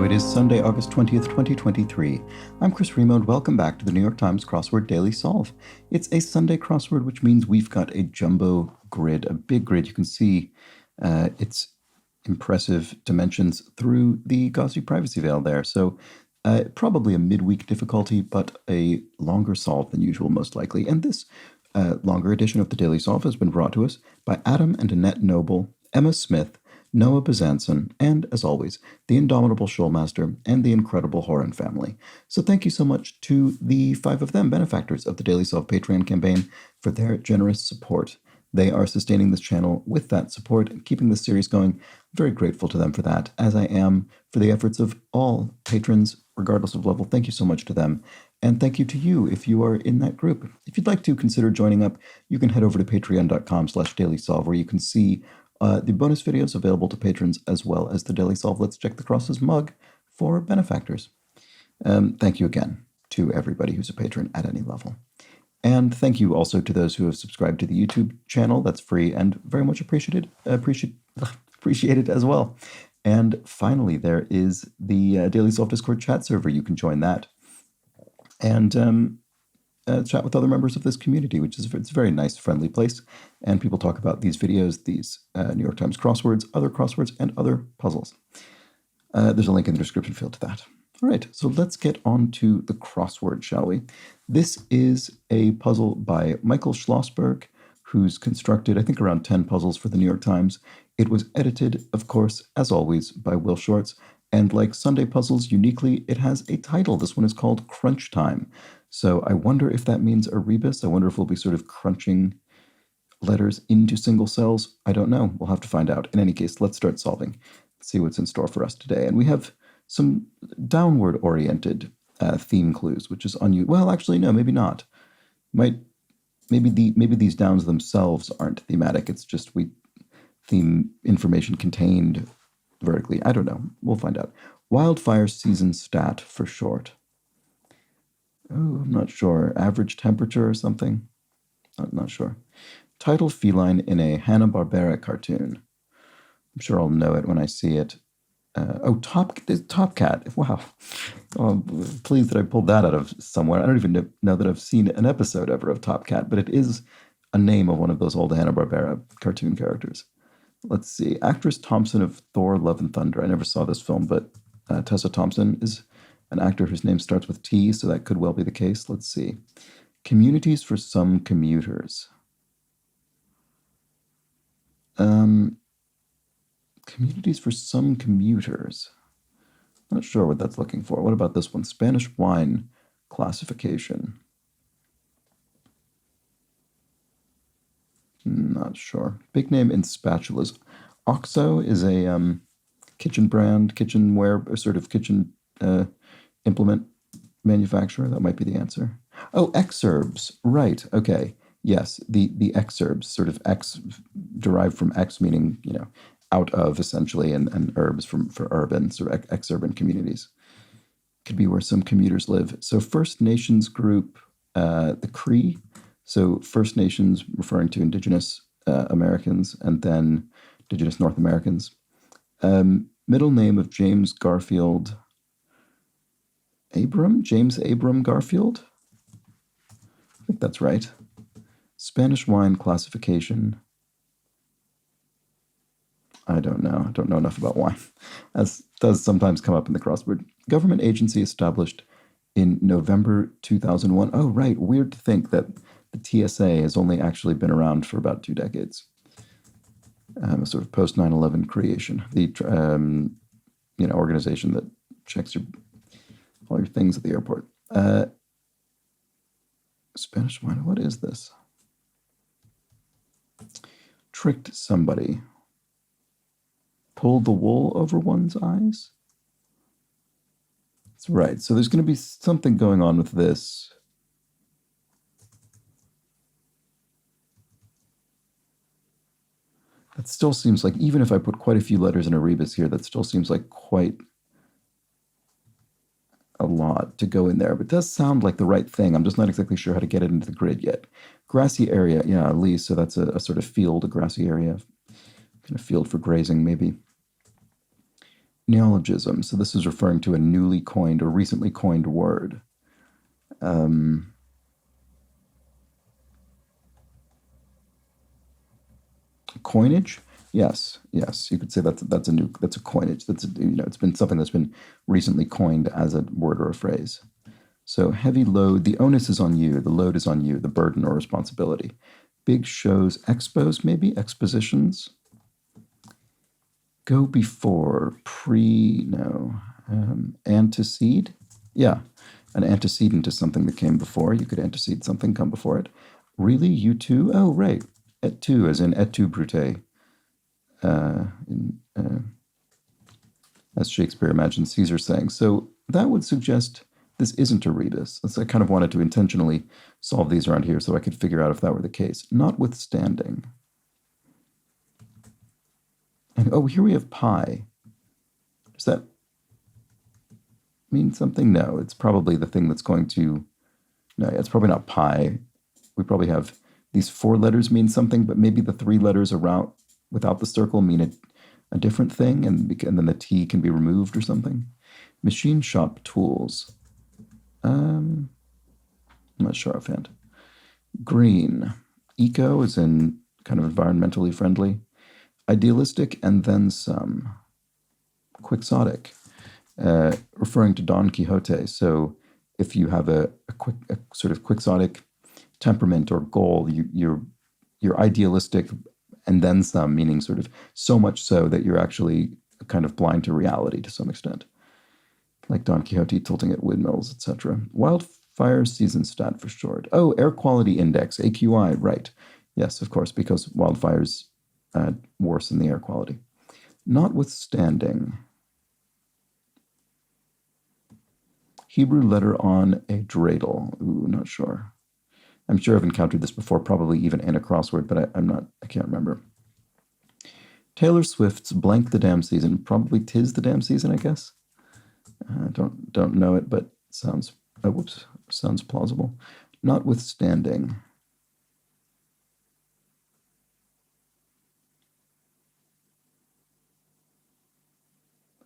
Hello, it is Sunday, August 20th, 2023. I'm Chris Remo, and welcome back to the New York Times Crossword Daily Solve. It's a Sunday crossword, which means we've got a jumbo grid, a big grid. You can see its impressive dimensions through the gauzy privacy veil there. So probably a midweek difficulty, but a longer solve than usual, most likely. And this longer edition of the Daily Solve has been brought to us by Adam and Annette Noble, Emma Smith, Noah Bezanson, and, as always, the indomitable Shoalmaster and the incredible Horan family. So thank you so much to the 5 of them, benefactors of the Daily Solve Patreon campaign, for their generous support. They are sustaining this channel with that support and keeping this series going. I'm very grateful to them for that, as I am for the efforts of all patrons, regardless of level. Thank you so much to them. And thank you to you if you are in that group. If you'd like to consider joining up, you can head over to patreon.com/dailysolve, where you can see the bonus videos available to patrons, as well as the Daily Solve Let's Check the Crosses mug for benefactors. Thank you again to everybody who's a patron at any level. And thank you also to those who have subscribed to the YouTube channel. That's free and very much appreciated as well. And finally, there is the Daily Solve Discord chat server. You can join that and chat with other members of this community, which is it's a very nice, friendly place. And people talk about these videos, these New York Times crosswords, and other puzzles. There's a link in the description field to that. All right, so let's get on to the crossword, shall we? This is a puzzle by Michael Schlossberg, who's constructed, I think, around 10 puzzles for the New York Times. It was edited, of course, as always, by Will Shortz. And like Sunday puzzles, uniquely, it has a title. This one is called Crunch Time. So I wonder if that means a rebus. I wonder if we'll be sort of crunching letters into single cells. I don't know. We'll have to find out. In any case, let's start solving. Let's see what's in store for us today. And we have some downward-oriented theme clues, which is unusual. Well, actually, no, maybe not. Maybe these downs themselves aren't thematic. It's just theme information contained vertically. I don't know. We'll find out. Wildfire season stat for short. Oh, I'm not sure. Average temperature or something? I'm not sure. Title feline in a Hanna-Barbera cartoon. I'm sure I'll know it when I see it. Top Cat. Wow. Oh, I'm pleased that I pulled that out of somewhere. I don't even know that I've seen an episode ever of Top Cat, but it is a name of one of those old Hanna-Barbera cartoon characters. Let's see. Actress Thompson of Thor, Love and Thunder. I never saw this film, but Tessa Thompson is an actor whose name starts with T, so that could well be the case. Let's see. Communities for some commuters. Communities for some commuters. Not sure what that's looking for. What about this one? Spanish wine classification. Not sure. Big name in spatulas. Oxo is a kitchen brand, kitchenware, sort of kitchen implement manufacturer. That might be the answer. Oh, exurbs. Right. Okay. Yes, the exurbs, sort of ex derived from ex, meaning, out of, essentially, and herbs for urban, sort of exurban communities. Could be where some commuters live. So First Nations group, the Cree. So First Nations referring to Indigenous Americans, and then Indigenous North Americans. Middle name of James Garfield Abram? James Abram Garfield? I think that's right. Spanish wine classification. I don't know. I don't know enough about wine, as does sometimes come up in the crossword. Government agency established in November 2001. Oh, right. Weird to think that the TSA has only actually been around for about 2 decades. A sort of post 9/11 creation. The organization that checks all your things at the airport. Spanish wine. What is this? Tricked somebody. Pulled the wool over one's eyes? That's right. So there's going to be something going on with this. That still seems like, even if I put quite a few letters in a rebus here, that still seems like quite a lot to go in there. But it does sound like the right thing. I'm just not exactly sure how to get it into the grid yet. Grassy area, yeah, at least. So that's a sort of field, a grassy area. Kind of field for grazing, maybe. Neologism. So this is referring to a newly coined or recently coined word. Coinage. Yes, yes, you could say that's a coinage. It's been something that's been recently coined as a word or a phrase. So heavy load, the onus is on you, the load is on you, the burden or responsibility. Big shows, expos, maybe expositions. Go before, no, antecede. Yeah, an antecedent is something that came before. You could antecede something, come before it. Really, you too? Oh, right. Et tu, as in et tu, Brute. As Shakespeare imagined Caesar saying. So that would suggest this isn't a rebus. So I kind of wanted to intentionally solve these around here so I could figure out if that were the case. Notwithstanding. And oh, here we have pi. Does that mean something? No, it's probably the thing that's going to... No, it's probably not pi. We probably have these 4 letters mean something, but maybe the 3 letters around without the circle mean a different thing, and then the T can be removed or something. Machine shop tools. I'm not sure offhand. Green. Eco is in kind of environmentally friendly. Idealistic and then some. Quixotic. Referring to Don Quixote. So if you have a sort of quixotic temperament or goal, you're idealistic and then some, meaning sort of so much so that you're actually kind of blind to reality to some extent. Like Don Quixote tilting at windmills, etc. Wildfire season stat for short. Oh, air quality index, AQI, right. Yes, of course, because wildfires worsen the air quality. Notwithstanding. Hebrew letter on a dreidel. Ooh, not sure. I'm sure I've encountered this before, probably even in a crossword, but I can't remember. Taylor Swift's Blank the Damn Season. Probably Tis the Damn Season, I guess. Don't know it, but sounds plausible. Notwithstanding.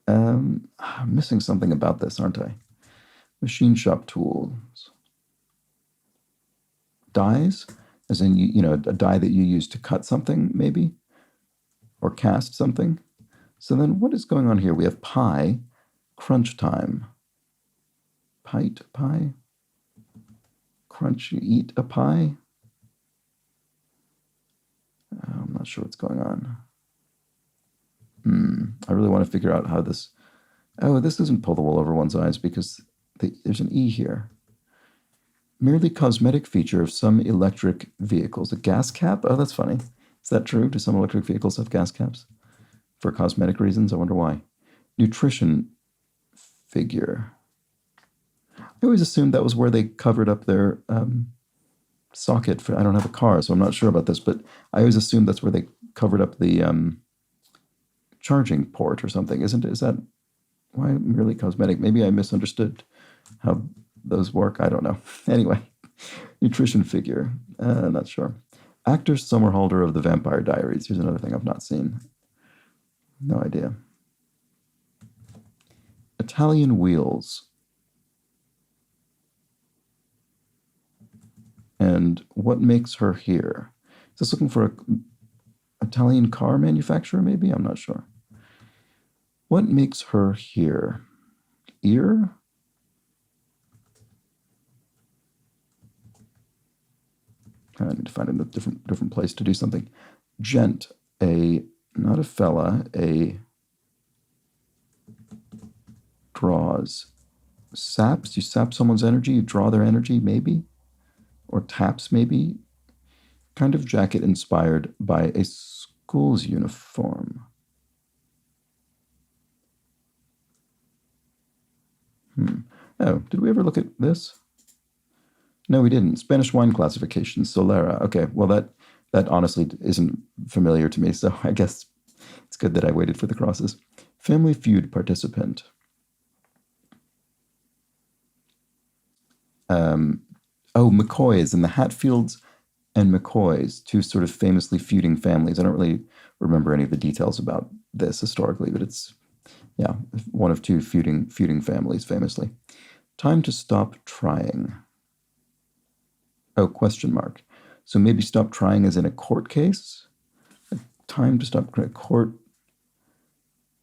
I'm missing something about this, aren't I? Machine shop tools. Dies, as in a die that you use to cut something, maybe, or cast something. So then, what is going on here? We have pie, crunch time. Pie, crunch. You eat a pie. I'm not sure what's going on. I really want to figure out how this. Oh, this doesn't pull the wool over one's eyes because there's an E here. Merely cosmetic feature of some electric vehicles. A gas cap? Oh, that's funny. Is that true? Do some electric vehicles have gas caps? For cosmetic reasons? I wonder why. Nutrition figure. I always assumed that was where they covered up their socket for... I don't have a car, so I'm not sure about this, but I always assumed that's where they covered up the charging port or something. Is that... Why merely cosmetic? Maybe I misunderstood how those work. I don't know. Anyway, nutrition figure. Not sure. Actor Somerhalder of the Vampire Diaries. Here's another thing I've not seen. No idea. Italian wheels. And what makes her here? Is this looking for an Italian car manufacturer, maybe? I'm not sure. What makes her here? Ear? I need to find a different place to do something. Gent, not a fella, draws. Saps, you sap someone's energy, you draw their energy, maybe? Or taps, maybe? Kind of jacket inspired by a school's uniform. Oh, did we ever look at this? No, we didn't. Spanish wine classification, Solera. Okay, well, that honestly isn't familiar to me, so I guess it's good that I waited for the crosses. Family Feud participant. McCoys and the Hatfields and McCoys, two sort of famously feuding families. I don't really remember any of the details about this historically, but it's Yeah, one of two feuding families, famously. Time to stop trying. Oh, question mark. So maybe stop trying as in a court case? Time to stop court,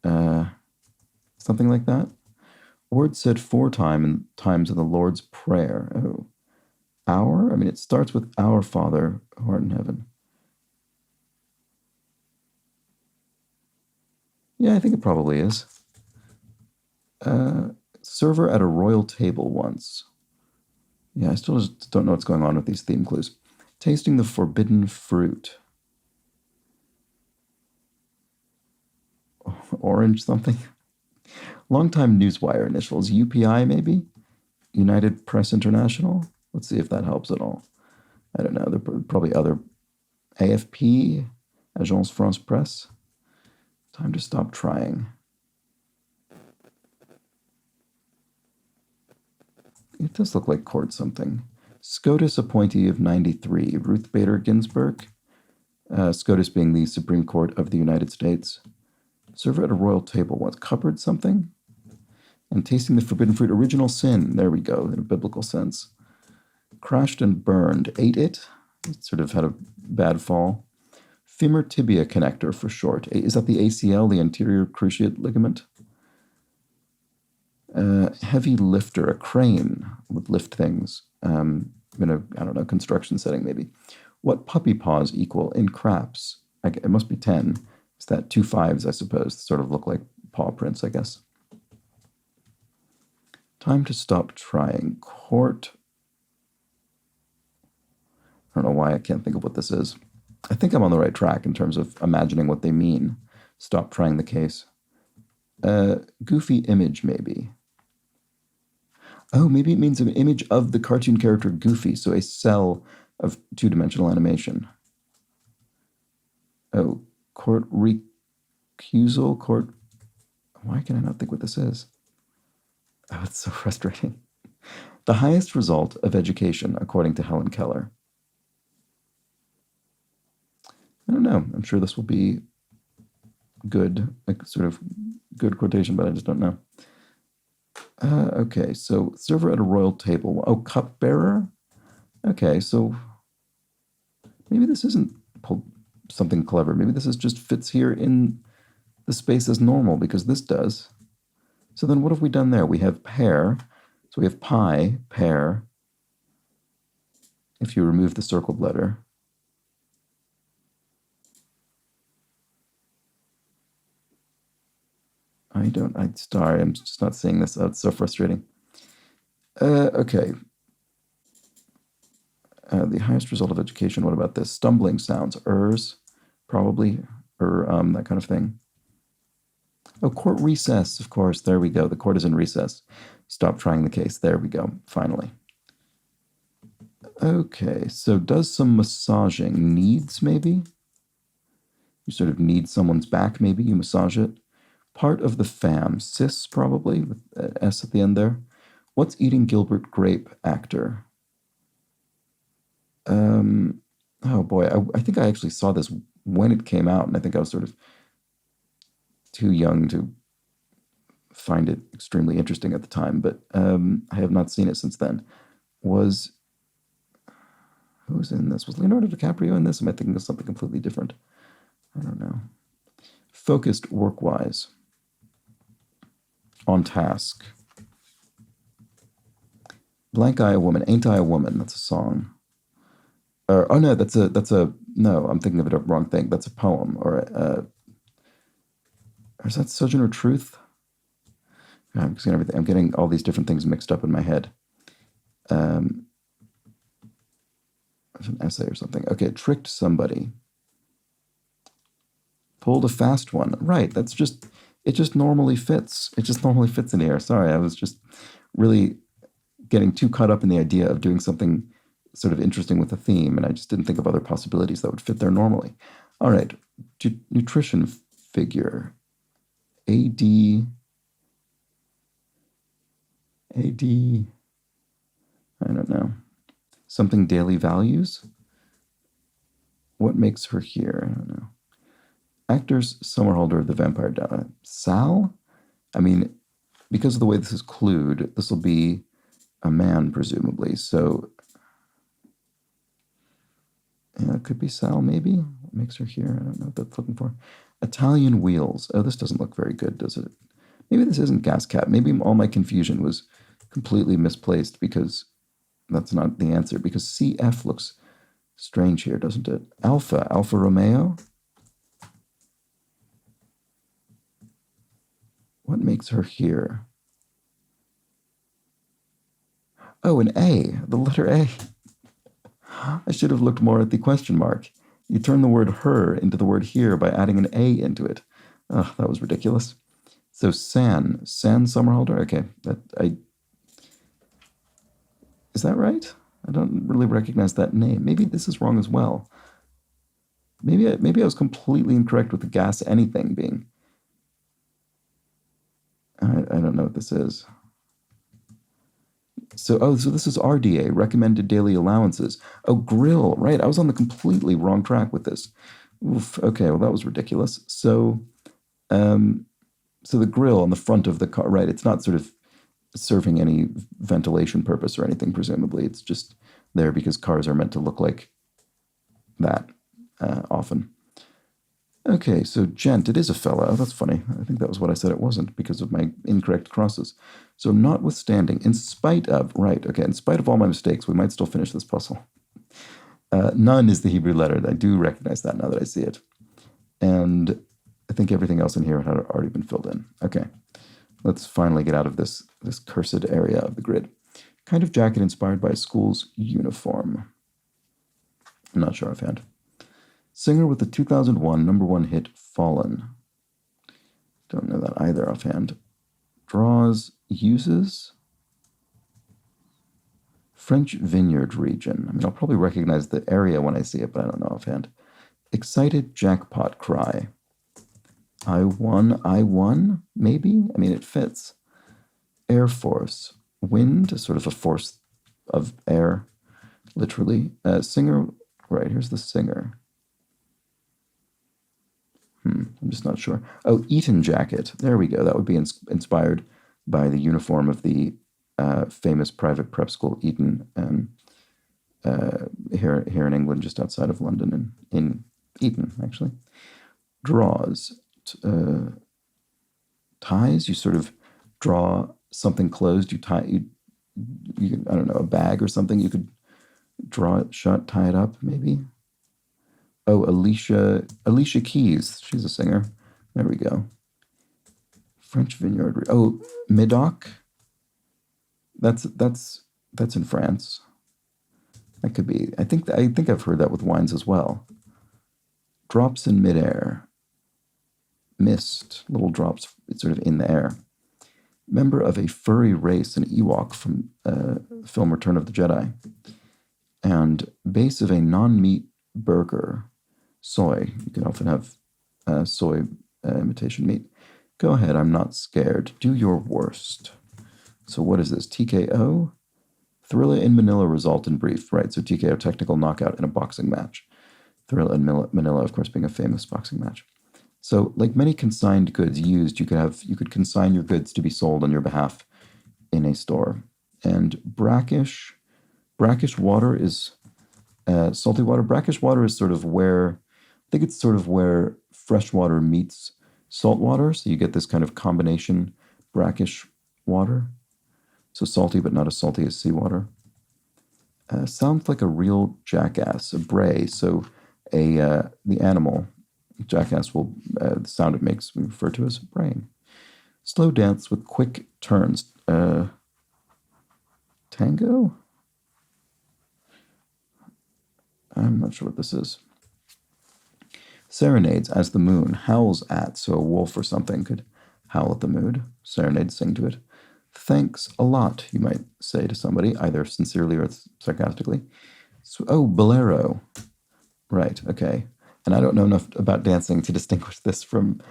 uh, something like that? Word said times in the Lord's Prayer. Oh, our? I mean, it starts with Our Father who art in heaven. Yeah, I think it probably is. Server at a royal table once. Yeah, I still just don't know what's going on with these theme clues. Tasting the forbidden fruit. Orange something? Longtime Newswire initials. UPI, maybe? United Press International? Let's see if that helps at all. I don't know. There are probably other. AFP? Agence France Presse? Time to stop trying. It does look like court something. SCOTUS appointee of 93, Ruth Bader Ginsburg. SCOTUS being the Supreme Court of the United States. Server at a royal table once. Cupboard something? And tasting the forbidden fruit. Original sin. There we go, in a biblical sense. Crashed and burned. Ate it. It sort of had a bad fall. Femur tibia connector for short. Is that the ACL, the anterior cruciate ligament? Heavy lifter, a crane would lift things in a, I don't know, construction setting maybe. What puppy paws equal in craps? It must be 10. Is that 2 5s, I suppose? Sort of look like paw prints, I guess. Time to stop trying. Court. I don't know why I can't think of what this is. I think I'm on the right track in terms of imagining what they mean. Stop trying the case. Goofy image, maybe. Oh, maybe it means an image of the cartoon character Goofy, so a cell of two-dimensional animation. Oh, court recusal, court. Why can I not think what this is? Oh, it's so frustrating. The highest result of education, according to Helen Keller. I don't know. I'm sure this will be good, like sort of good quotation, but I just don't know. Okay, so server at a royal table. Oh, cupbearer? Okay, so maybe this isn't something clever. Maybe this is just fits here in the space as normal, because this does. So then what have we done there? We have pear. So we have pie, pear, if you remove the circled letter. Sorry, I'm just not seeing this. Oh, it's so frustrating. Okay. The highest result of education, what about this? Stumbling sounds, ers, probably, or that kind of thing. Oh, court recess, of course. There we go. The court is in recess. Stop trying the case. There we go, finally. Okay, so does some massaging. Needs, maybe? You sort of need someone's back, maybe. You massage it. Part of the fam. Cis, probably, with S at the end there. What's eating Gilbert Grape actor? Oh boy, I think I actually saw this when it came out, and I think I was sort of too young to find it extremely interesting at the time, but I have not seen it since then. Who was in this? Was Leonardo DiCaprio in this? Am I thinking of something completely different? I don't know. Focused work-wise. On task. Blank Eye a Woman. Ain't I a Woman? That's a song. Oh no, no, I'm thinking of the wrong thing. That's a poem, or is that Sojourner Truth? I'm getting all these different things mixed up in my head. It's an essay or something. Okay, tricked somebody. Pulled a fast one. Right, it just normally fits. It just normally fits in here. Sorry, I was just really getting too caught up in the idea of doing something sort of interesting with a theme, and I just didn't think of other possibilities that would fit there normally. All right, nutrition figure. AD. I don't know. Something daily values? What makes her here? I don't know. Actors Somerhalder of the Vampire Diaries. Sal? I mean, because of the way this is clued, this will be a man, presumably. So, yeah, it could be Sal, maybe. What makes her here? I don't know what that's looking for. Italian wheels. Oh, this doesn't look very good, does it? Maybe this isn't gas cap. Maybe all my confusion was completely misplaced because that's not the answer. Because CF looks strange here, doesn't it? Alfa Romeo? What makes her here? Oh, an A, the letter A. I should have looked more at the question mark. You turn the word her into the word here by adding an A into it. Oh, that was ridiculous. So San Somerhalder? Okay, is that right? I don't really recognize that name. Maybe this is wrong as well. Maybe I was completely incorrect with the gas anything being. I don't know what this is. So this is RDA, recommended daily allowances. Oh, grill, right? I was on the completely wrong track with this. Oof, okay, well that was ridiculous. So the grill on the front of the car, right? It's not sort of serving any ventilation purpose or anything. Presumably, it's just there because cars are meant to look like that often. Okay, so gent, it is a fella. Oh, that's funny. I think that was what I said it wasn't because of my incorrect crosses. So notwithstanding, in spite of, right, okay, in spite of all my mistakes, we might still finish this puzzle. None is the Hebrew letter. I do recognize that now that I see it. And I think everything else in here had already been filled in. Okay, let's finally get out of this cursed area of the grid. Kind of jacket inspired by a school's uniform. I'm not sure offhand. Singer with the 2001 #1 hit Fallen. Don't know that either offhand. Draws, uses. French Vineyard region. I mean, I'll probably recognize the area when I see it, but I don't know offhand. Excited jackpot cry. I won, maybe? I mean, it fits. Air Force. Wind, sort of a force of air, literally. Singer, right, here's the singer. I'm just not sure. Oh, Eton jacket. There we go. That would be inspired by the uniform of the famous private prep school Eton here in England, just outside of London, in Eton, actually. Draws. Ties. You sort of draw something closed. You tie. You I don't know, a bag or something. You could draw it shut, tie it up, maybe. Oh, Alicia Keys. She's a singer. There we go. French Vineyard. Oh, Medoc. That's in France. That could be. I think I've heard that with wines as well. Drops in midair. Mist. Little drops sort of in the air. Member of a furry race, an Ewok from film Return of the Jedi. And base of a non-meat burger. Soy. You can often have soy imitation meat. Go ahead, I'm not scared. Do your worst. So what is this? TKO? Thriller in Manila result in brief. Right, so TKO, technical knockout in a boxing match. Thriller in Manila, of course, being a famous boxing match. So like many consigned goods used, you could consign your goods to be sold on your behalf in a store. And brackish water is salty water. Brackish water is sort of where, I think it's sort of where fresh water meets salt water. So you get this kind of combination, brackish water. So salty, but not as salty as seawater. Sounds like a real jackass, a bray. So the animal, jackass, will the sound it makes we refer to as braying. Slow dance with quick turns. Tango? I'm not sure what this is. Serenades as the moon howls at, so a wolf or something could howl at the moon. Serenade, sing to it. Thanks a lot, you might say to somebody, either sincerely or sarcastically. So, oh, bolero. Right, okay. And I don't know enough about dancing to distinguish this from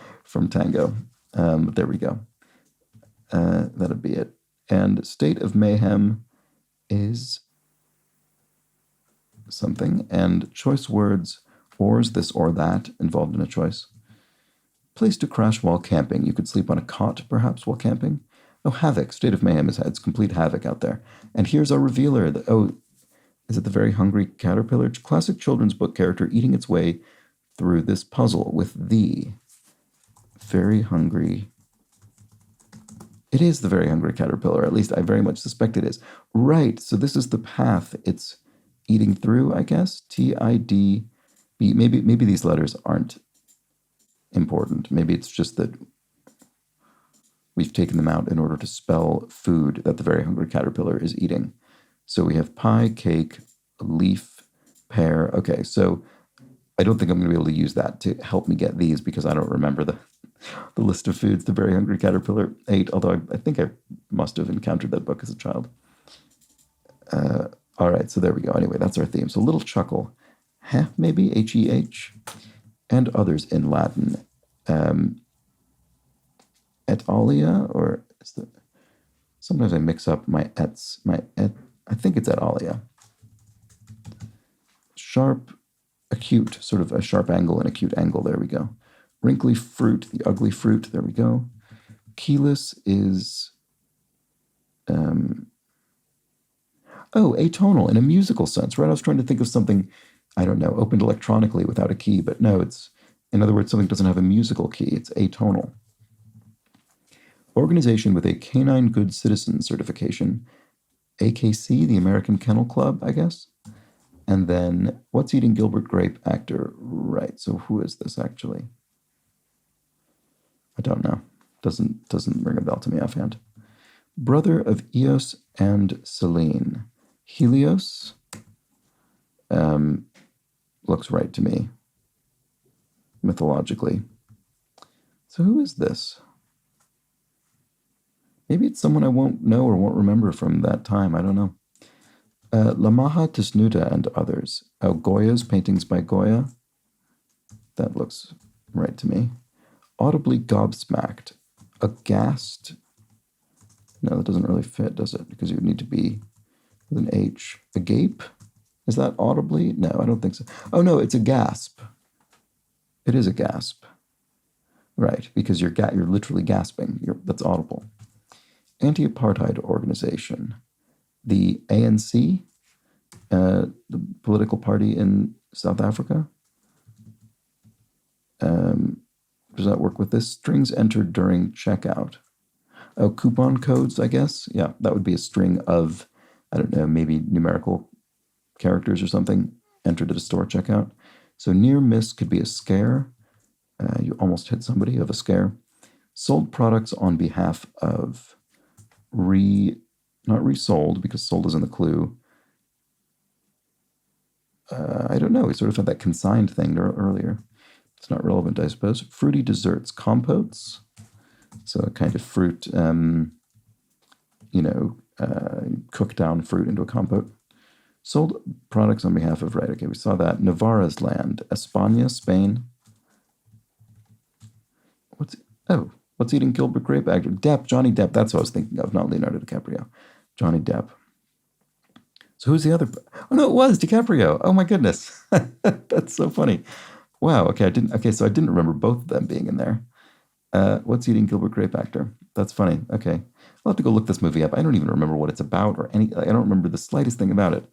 tango. But there we go. That'd be it. And state of mayhem is something. And choice words, ors, this or that, involved in a choice. Place to crash while camping. You could sleep on a cot, perhaps, while camping. Oh, havoc. State of mayhem is it's complete havoc out there. And here's our revealer. Is it the Very Hungry Caterpillar? Classic children's book character eating its way through this puzzle with the Very Hungry. It is the Very Hungry Caterpillar. At least I very much suspect it is. Right. So this is the path it's eating through, I guess. TIDB. Maybe these letters aren't important. Maybe it's just that we've taken them out in order to spell food that the Very Hungry Caterpillar is eating. So we have pie, cake, leaf, pear. Okay, so I don't think I'm going to be able to use that to help me get these because I don't remember the list of foods the Very Hungry Caterpillar ate, although I think I must have encountered that book as a child. All right, so there we go. Anyway, that's our theme. So little chuckle. Heh, maybe, H-E-H. And others in Latin. Et alia, or is the... Sometimes I mix up my ets, I think it's et alia. Sharp, acute, sort of a sharp angle and acute angle. There we go. Wrinkly fruit, the ugly fruit. There we go. Keyless is... atonal in a musical sense, right? I was trying to think of something, I don't know, opened electronically without a key, but no, it's, in other words, something doesn't have a musical key. It's atonal. Organization with a Canine Good Citizen certification. AKC, the American Kennel Club, I guess. And then, What's Eating Gilbert Grape actor? Right, so who is this actually? I don't know. Doesn't ring a bell to me offhand. Brother of Eos and Selene. Helios? Looks right to me, mythologically. So who is this? Maybe it's someone I won't know or won't remember from that time. I don't know. Lamaha Tisnuta and others. Oh, Goya's paintings by Goya. That looks right to me. Audibly gobsmacked. Aghast. No, that doesn't really fit, does it? Because you would need to be with an H. Agape? Is that audibly? No, I don't think so. Oh, no, it's a gasp. It is a gasp. Right, because you're literally gasping. That's audible. Anti-apartheid organization. The ANC, the political party in South Africa. Does that work with this? Strings entered during checkout. Oh, coupon codes, I guess. Yeah, that would be a string of, I don't know, maybe numerical characters or something entered at a store checkout. So near miss could be a scare. You almost hit somebody of a scare. Sold products on behalf of not resold, because sold is in the clue. I don't know. We sort of had that consigned thing there'earlier. It's not relevant, I suppose. Fruity desserts, compotes. So a kind of fruit, cook down fruit into a compote. Sold products on behalf of, right, okay, we saw that. Navarra's land, España, Spain. What's Eating Gilbert Grape actor? Depp, Johnny Depp, that's what I was thinking of, not Leonardo DiCaprio. Johnny Depp. So who's the other? Oh no, it was DiCaprio. Oh my goodness. That's so funny. Wow, okay, so I didn't remember both of them being in there. What's Eating Gilbert Grape actor? That's funny. Okay. I'll have to go look this movie up. I don't even remember what it's about I don't remember the slightest thing about it.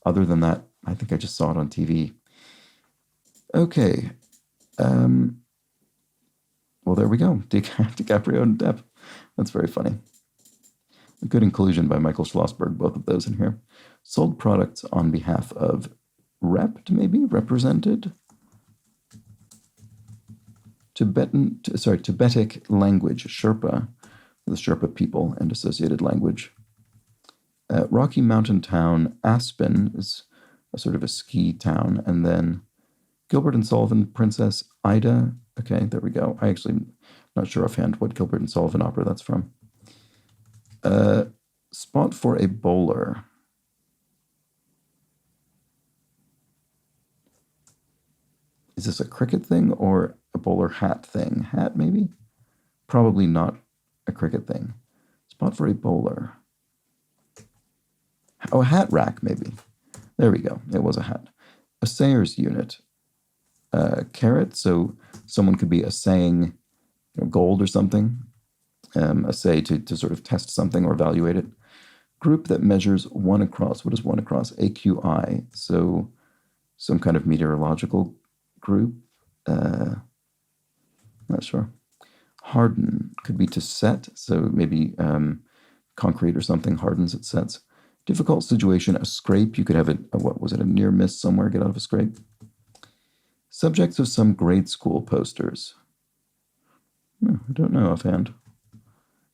Other than that, I think I just saw it on TV. Okay. Well, there we go. DiCaprio and Depp. That's very funny. A good inclusion by Michael Schlossberg, both of those in here. Sold products on behalf of represented? Tibetic language, Sherpa, the Sherpa people and associated language. Rocky Mountain town, Aspen is a sort of a ski town, and then Gilbert and Sullivan, Princess Ida. Okay, there we go. I actually not sure offhand what Gilbert and Sullivan opera that's from. Spot for a bowler. Is this a cricket thing or a bowler hat thing? Hat, maybe? Probably not a cricket thing. Spot for a bowler. Oh, a hat rack, maybe. There we go. It was a hat. A Sayers unit. Carrot, so someone could be assaying gold or something, say to sort of test something or evaluate it. Group that measures one across. What is one across? AQI. So some kind of meteorological group. Not sure. Harden could be to set. So maybe concrete or something hardens, it sets. Difficult situation, a scrape. You could have what was it, a near miss somewhere, get out of a scrape. Subjects of some grade school posters. I don't know offhand.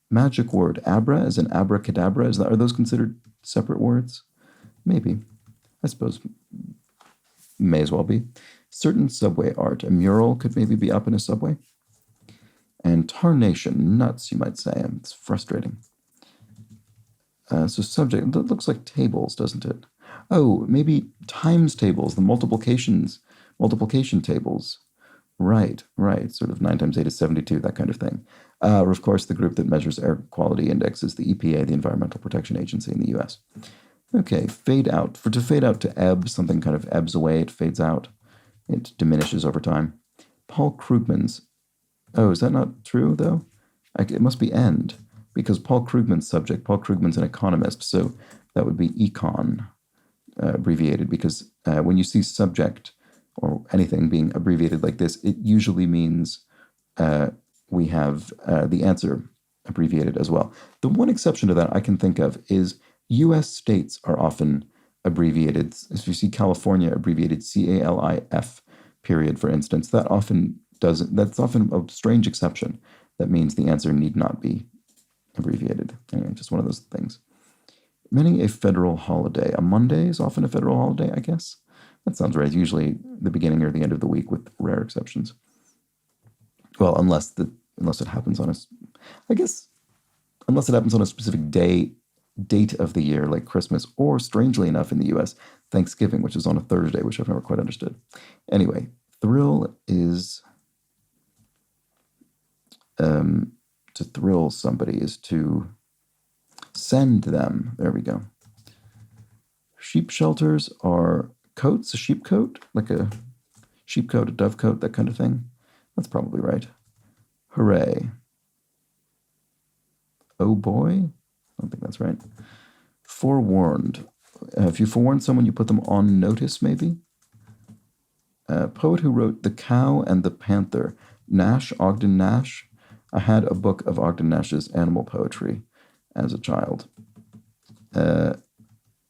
Magic word, abra, as in abracadabra. Are those considered separate words? Maybe. I suppose. May as well be. Certain subway art. A mural could maybe be up in a subway. And tarnation, nuts, you might say. It's frustrating. So subject, that looks like tables, doesn't it? Oh, maybe times tables, the multiplication tables. Right. Sort of 9 times 8 is 72, that kind of thing. Of course, the group that measures air quality index is the EPA, the Environmental Protection Agency in the U.S. Okay, fade out. To fade out to ebb, something kind of ebbs away, it fades out. It diminishes over time. Paul Krugman's. Oh, is that not true, though? It must be end, because Paul Krugman's subject, Paul Krugman's an economist, so that would be econ, abbreviated, because when you see subject or anything being abbreviated like this, it usually means we have the answer abbreviated as well. The one exception to that I can think of is U.S. states are often abbreviated. If you see California abbreviated CALIF period, for instance, that's often a strange exception. That means the answer need not be abbreviated. Anyway, just one of those things. Many a federal holiday. A Monday is often a federal holiday, I guess. That sounds right. Usually the beginning or the end of the week, with rare exceptions. Well, unless it happens on unless it happens on a specific date of the year, like Christmas, or strangely enough in the U.S., Thanksgiving, which is on a Thursday, which I've never quite understood. Anyway, thrill is to thrill somebody is to send them. There we go. Sheep shelters are coats, a sheep coat, like a sheep coat, a dove coat, that kind of thing. That's probably right. Hooray. Oh boy? I don't think that's right. Forewarned. If you forewarn someone, you put them on notice, maybe? Poet who wrote The Cow and the Panther. Nash, Ogden Nash. I had a book of Ogden Nash's animal poetry as a child. And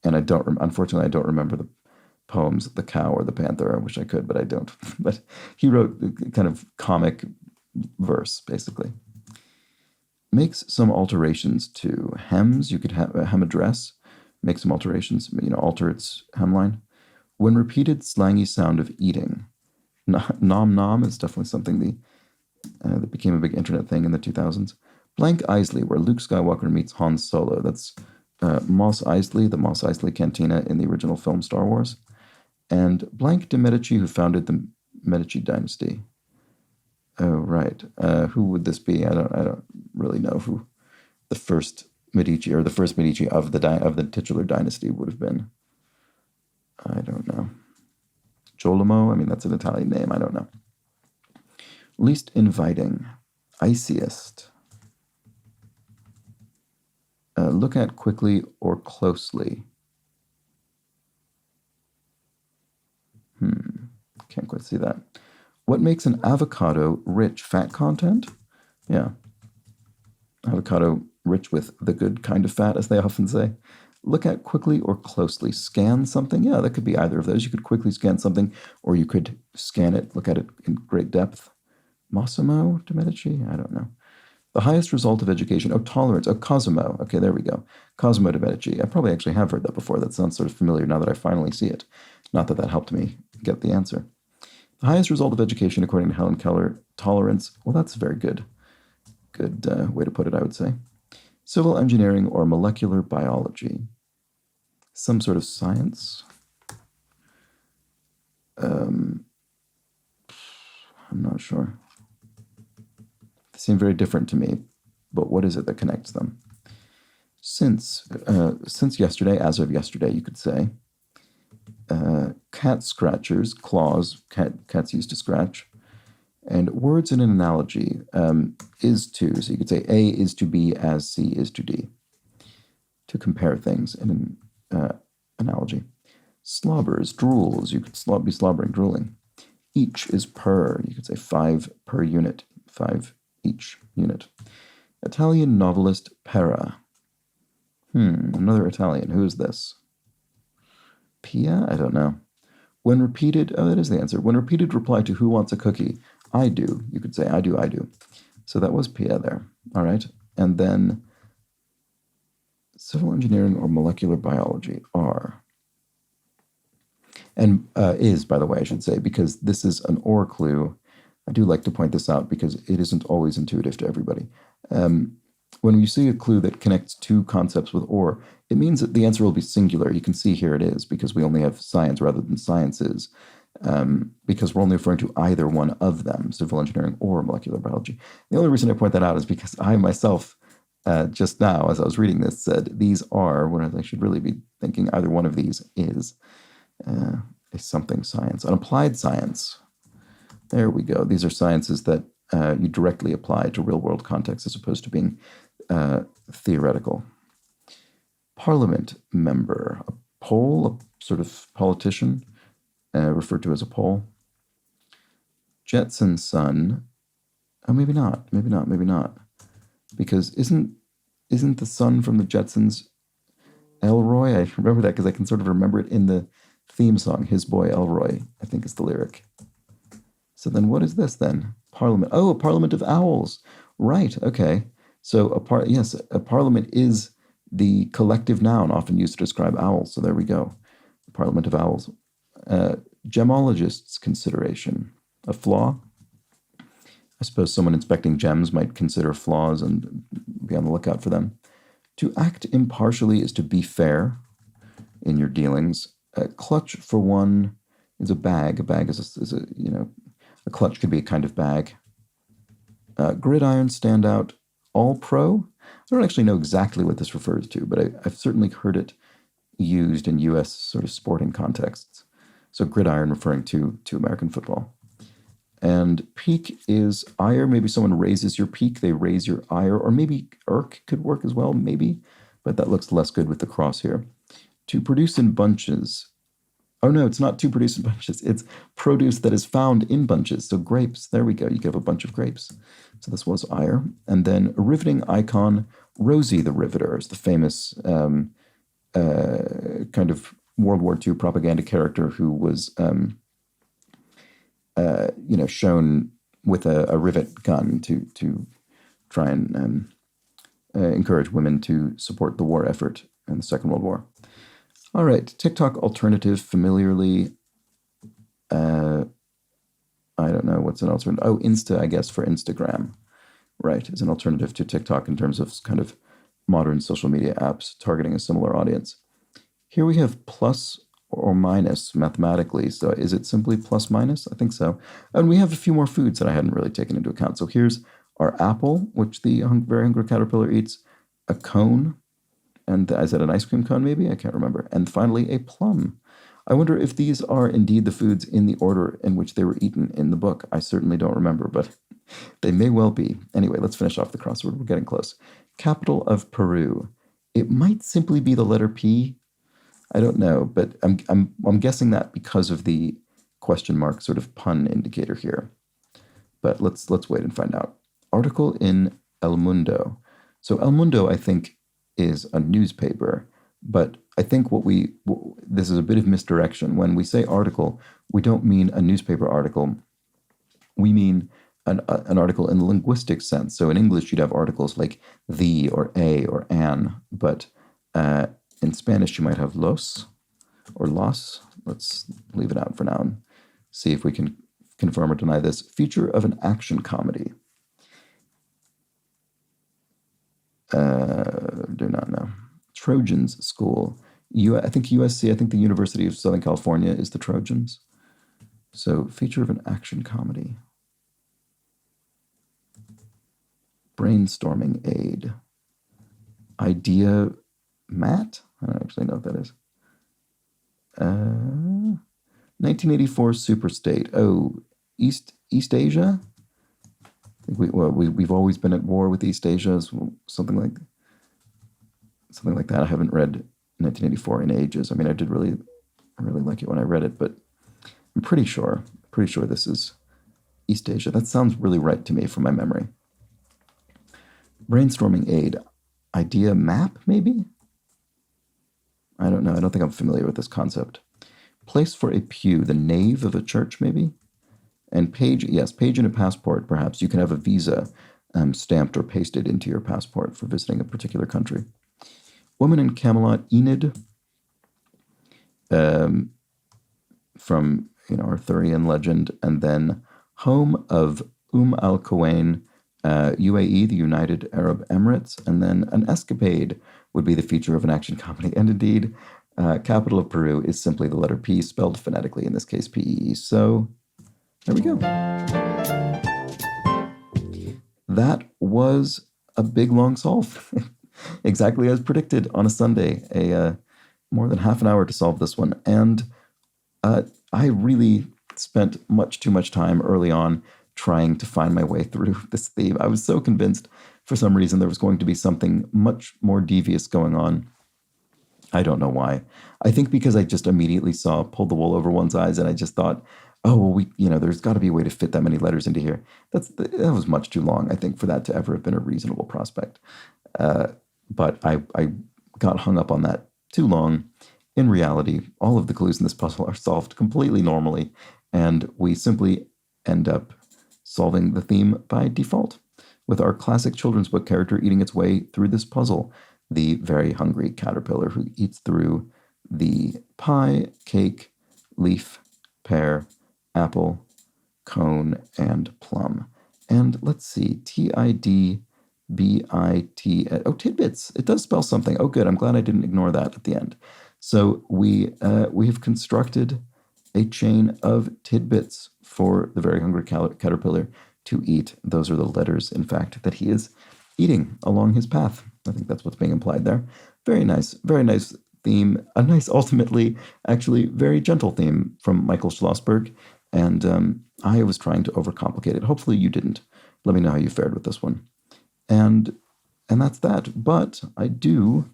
unfortunately, I don't remember the poems, The Cow or the Panther. I wish I could, but I don't. But he wrote kind of comic verse, basically. Makes some alterations to hems. You could hem a dress, make some alterations, alter its hemline. When repeated slangy sound of eating. Nom nom is definitely something that became a big internet thing in the 2000s. Blank Isley, where Luke Skywalker meets Han Solo. That's Mos Eisley, the Mos Eisley Cantina in the original film Star Wars. And Blank de Medici, who founded the Medici dynasty. Oh, right. Who would this be? I don't really know who the first Medici of the titular dynasty would have been. I don't know. Giolimo? I mean, that's an Italian name. I don't know. Least inviting. Iciest. Look at quickly or closely. Can't quite see that. What makes an avocado rich? Fat content? Yeah. Avocado rich with the good kind of fat, as they often say. Look at quickly or closely. Scan something? Yeah, that could be either of those. You could quickly scan something, or you could scan it, look at it in great depth. Massimo de Medici? I don't know. The highest result of education. Oh, tolerance. Oh, Cosimo. Okay, there we go. Cosimo de Medici. I probably actually have heard that before. That sounds sort of familiar now that I finally see it. Not that that helped me get the answer. The highest result of education, according to Helen Keller, tolerance. Well, that's very good. Good way to put it, I would say. Civil engineering or molecular biology. Some sort of science. I'm not sure. They seem very different to me, but what is it that connects them? Since yesterday, as of yesterday, you could say. Cat scratchers, claws, cats used to scratch. And words in an analogy, is to. So you could say A is to B as C is to D, to compare things in an analogy. Slobbers, drools. You could be slobbering, drooling. Each is per. You could say 5 per unit, 5 each unit. Italian novelist Pera. Another Italian. Who is this? Pia? I don't know. When repeated, that is the answer. When repeated, reply to who wants a cookie. I do. You could say I do, I do. So that was Pia there. All right. And then civil engineering or molecular biology are. And is, by the way, I should say, because this is an or clue. I do like to point this out because it isn't always intuitive to everybody. When you see a clue that connects two concepts with or, it means that the answer will be singular. You can see here it is because we only have science rather than sciences, because we're only referring to either one of them, civil engineering or molecular biology. The only reason I point that out is because I myself, just now, as I was reading this, said these are, when I should really be thinking either one of these is a something science, an applied science. There we go. These are sciences that you directly apply to real-world contexts as opposed to being theoretical. Parliament member, a poll, a sort of politician, referred to as a poll. Jetson son. Oh, maybe not. Because isn't the son from the Jetsons Elroy? I remember that because I can sort of remember it in the theme song. His boy Elroy, I think is the lyric. So then what is this then? Parliament. Oh, a parliament of owls. Right, okay. So a parliament is the collective noun often used to describe owls. So there we go. The parliament of owls. Gemologist's consideration. A flaw? I suppose someone inspecting gems might consider flaws and be on the lookout for them. To act impartially is to be fair in your dealings. Clutch, for one, is a bag. A bag is a clutch could be a kind of bag. Gridiron standout. All pro? I don't actually know exactly what this refers to, but I've certainly heard it used in U.S. sort of sporting contexts. So gridiron referring to American football. And peak is ire. Maybe someone raises your peak, they raise your ire. Or maybe irk could work as well, maybe. But that looks less good with the cross here. To produce in bunches. Oh no, it's not to produce in bunches. It's produce that is found in bunches. So grapes, there we go. You have a bunch of grapes. So this was ire. And then a riveting icon, Rosie the Riveter, is the famous kind of World War II propaganda character who was, shown with a rivet gun to try and encourage women to support the war effort in the Second World War. All right, TikTok alternative, familiarly, I don't know what's an alternative. Oh, Insta, I guess, for Instagram, right, is an alternative to TikTok in terms of kind of modern social media apps targeting a similar audience. Here we have plus or minus mathematically. So is it simply plus minus? I think so. And we have a few more foods that I hadn't really taken into account. So here's our apple, which the very hungry caterpillar eats, a cone, and is that an ice cream cone maybe? I can't remember. And finally, a plum. I wonder if these are indeed the foods in the order in which they were eaten in the book. I certainly don't remember, but they may well be. Anyway, let's finish off the crossword. We're getting close. Capital of Peru. It might simply be the letter P. I don't know, but I'm guessing that because of the question mark sort of pun indicator here. But let's wait and find out. Article in El Mundo. So El Mundo, I think, is a newspaper, but I think this is a bit of misdirection. When we say article, we don't mean a newspaper article. We mean an article in the linguistic sense. So in English, you'd have articles like the or a or an, but in Spanish, you might have los or las. Let's leave it out for now and see if we can confirm or deny this. Feature of an action comedy. Do not know. Trojans School. I think USC, I think the University of Southern California is the Trojans. So feature of an action comedy. Brainstorming aid. Idea Matt? I don't actually know what that is. 1984 Superstate. Oh, East Asia? think we've always been at war with East Asia, something like that. I haven't read 1984 in ages. I mean, I really like it when I read it, but I'm pretty sure this is East Asia. That sounds really right to me from my memory. Brainstorming aid. Idea map, maybe? I don't know. I don't think I'm familiar with this concept. Place for a pew. The nave of a church, maybe? And page, yes, page in a passport, perhaps. You can have a visa stamped or pasted into your passport for visiting a particular country. Woman in Camelot, Enid, from Arthurian legend, and then home of al-Quwain, UAE, the United Arab Emirates, and then an escapade would be the feature of an action comedy. And indeed, capital of Peru is simply the letter P, spelled phonetically, in this case P-E. So there we go. That was a big, long solve. Exactly as predicted on a Sunday. More than half an hour to solve this one. And I really spent much too much time early on trying to find my way through this theme. I was so convinced for some reason there was going to be something much more devious going on. I don't know why. I think because I just immediately saw Pull the Wool Over One's Eyes, and I just thought, oh, well, there's got to be a way to fit that many letters into here. That was much too long, I think, for that to ever have been a reasonable prospect. But I got hung up on that too long. In reality, all of the clues in this puzzle are solved completely normally, and we simply end up solving the theme by default, with our classic children's book character eating its way through this puzzle, the very hungry caterpillar who eats through the pie, cake, leaf, pear, apple, cone, and plum. And let's see, Tidbit. Oh, tidbits. It does spell something. Oh, good. I'm glad I didn't ignore that at the end. So we have constructed a chain of tidbits for the very hungry caterpillar to eat. Those are the letters, in fact, that he is eating along his path. I think that's what's being implied there. Very nice theme. A nice, ultimately, actually very gentle theme from Michael Schlossberg. And I was trying to overcomplicate it. Hopefully you didn't. Let me know how you fared with this one. And that's that. But I do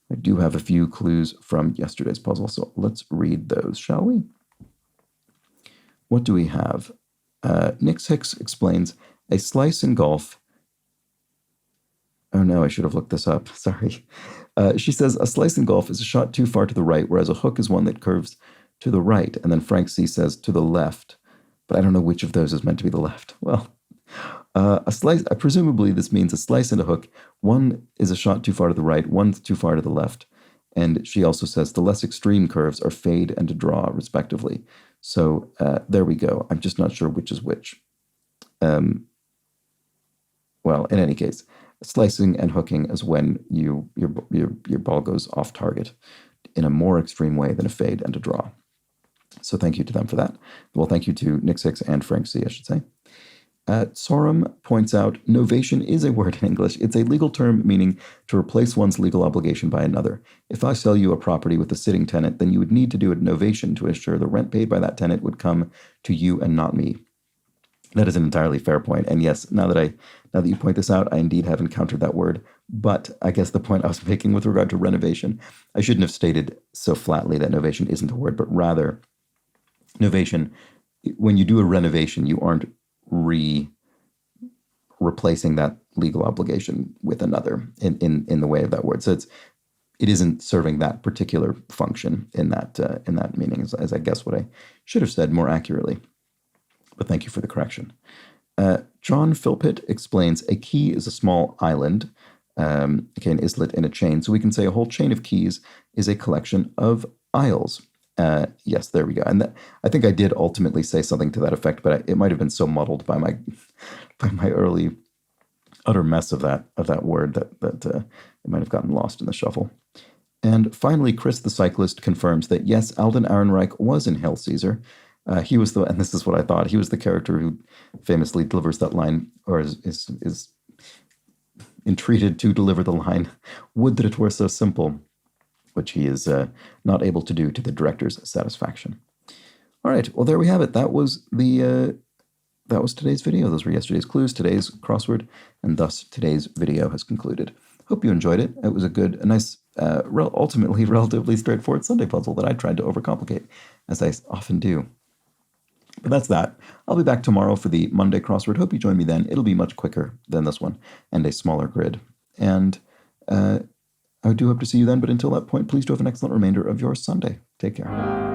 have a few clues from yesterday's puzzle, so let's read those, shall we? What do we have? Nix Hicks explains, a slice in golf. Oh no, I should have looked this up. Sorry. She says, a slice in golf is a shot too far to the right, whereas a hook is one that curves to the right. And then Frank C. says, to the left. But I don't know which of those is meant to be the left. Well, a slice, presumably this means a slice and a hook. One is a shot too far to the right, one's too far to the left. And she also says the less extreme curves are fade and to draw, respectively. So there we go. I'm just not sure which is which. Well, in any case, slicing and hooking is when your ball goes off target in a more extreme way than a fade and a draw. So thank you to them for that. Well, thank you to Nick Six and Frank C, I should say. Sorum points out, novation is a word in English. It's a legal term meaning to replace one's legal obligation by another. If I sell you a property with a sitting tenant, then you would need to do a novation to ensure the rent paid by that tenant would come to you and not me. That is an entirely fair point. And yes, now that you point this out, I indeed have encountered that word. But I guess the point I was making with regard to renovation, I shouldn't have stated so flatly that novation isn't a word, but rather novation, when you do a renovation, you aren't replacing that legal obligation with another in the way of that word. So it isn't serving that particular function in that meaning, as I guess what I should have said more accurately. But thank you for the correction. John Philpott explains, a key is a small island, an islet in a chain. So we can say a whole chain of keys is a collection of isles. Yes, there we go. And I think I did ultimately say something to that effect, but it might have been so muddled by my early utter mess of that word that it might have gotten lost in the shuffle. And finally, Chris the cyclist confirms that yes, Alden Ehrenreich was in Hail Caesar. He was and this is what I thought, he was the character who famously delivers that line, or is entreated to deliver the line, would that it were so simple, which he is not able to do to the director's satisfaction. All right, well, there we have it. That was the that was today's video. Those were yesterday's clues, today's crossword, and thus today's video has concluded. Hope you enjoyed it. It was a nice, ultimately relatively straightforward Sunday puzzle that I tried to overcomplicate, as I often do. But that's that. I'll be back tomorrow for the Monday crossword. Hope you join me then. It'll be much quicker than this one and a smaller grid. And I do hope to see you then. But until that point, please do have an excellent remainder of your Sunday. Take care.